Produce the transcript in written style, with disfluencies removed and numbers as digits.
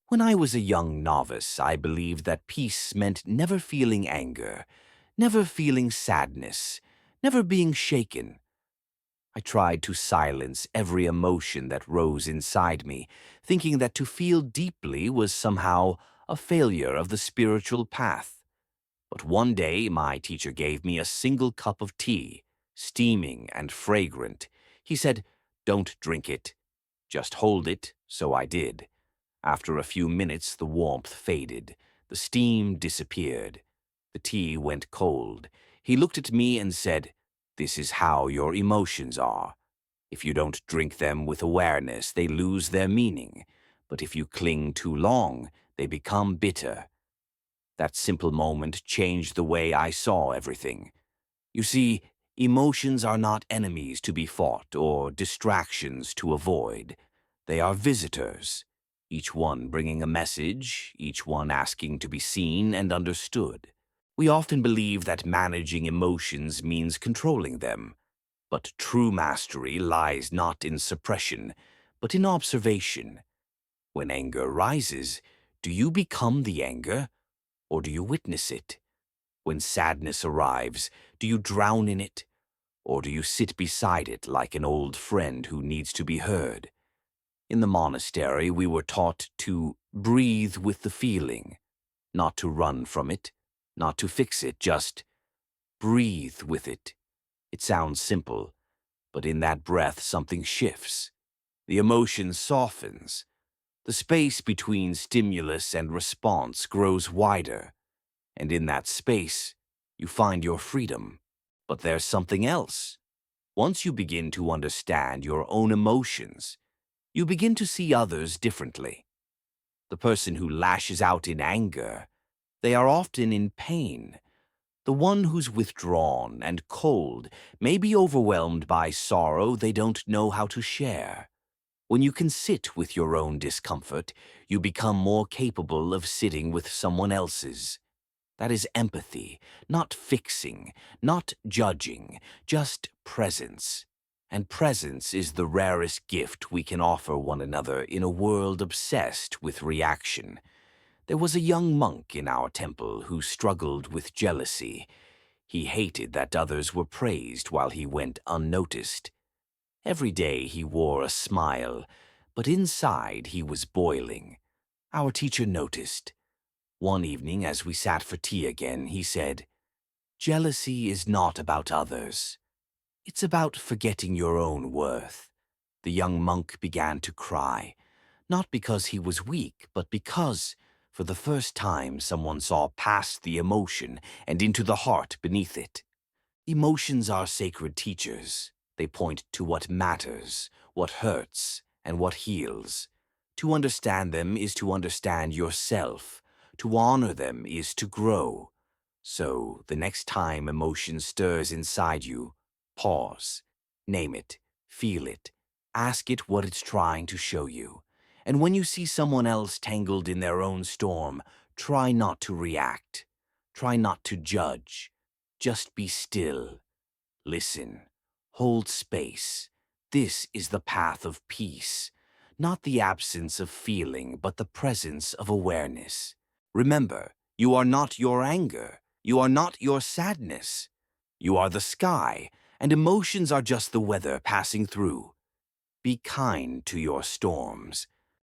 When I was a young novice, I believed that peace meant never feeling anger, never feeling sadness, never being shaken. I tried to silence every emotion that rose inside me, thinking that to feel deeply was somehow a failure of the spiritual path. But one day my teacher gave me a single cup of tea, steaming and fragrant. He said, "Don't drink it. Just hold it," so I did. After a few minutes, the warmth faded. The steam disappeared. The tea went cold. He looked at me and said, "This is how your emotions are. If you don't drink them with awareness, they lose their meaning. But if you cling too long, they become bitter." That simple moment changed the way I saw everything. You see, emotions are not enemies to be fought or distractions to avoid. They are visitors, each one bringing a message, each one asking to be seen and understood. We often believe that managing emotions means controlling them, but true mastery lies not in suppression, but in observation. When anger rises, do you become the anger, or do you witness it? When sadness arrives, do you drown in it, or do you sit beside it like an old friend who needs to be heard? In the monastery, we were taught to breathe with the feeling, not to run from it, not to fix it, just breathe with it. It sounds simple, but in that breath something shifts. The emotion softens. The space between stimulus and response grows wider, and in that space, you find your freedom. But there's something else. Once you begin to understand your own emotions, you begin to see others differently. The person who lashes out in anger, they are often in pain. The one who's withdrawn and cold may be overwhelmed by sorrow they don't know how to share. When you can sit with your own discomfort, you become more capable of sitting with someone else's. That is empathy, not fixing, not judging, just presence. And presence is the rarest gift we can offer one another in a world obsessed with reaction. There was a young monk in our temple who struggled with jealousy. He hated that others were praised while he went unnoticed. Every day he wore a smile, but inside he was boiling. Our teacher noticed. One evening, as we sat for tea again, he said, "Jealousy is not about others. It's about forgetting your own worth." The young monk began to cry, not because he was weak, but because, for the first time, someone saw past the emotion and into the heart beneath it. Emotions are sacred teachers. They point to what matters, what hurts, and what heals. To understand them is to understand yourself. To honor them is to grow. So, the next time emotion stirs inside you, pause, name it, feel it, ask it what it's trying to show you. And when you see someone else tangled in their own storm, try not to react. Try not to judge. Just be still. Listen. Hold space. This is the path of peace. Not the absence of feeling, but the presence of awareness. Remember, you are not your anger. You are not your sadness. You are the sky, and emotions are just the weather passing through. Be kind to your storms.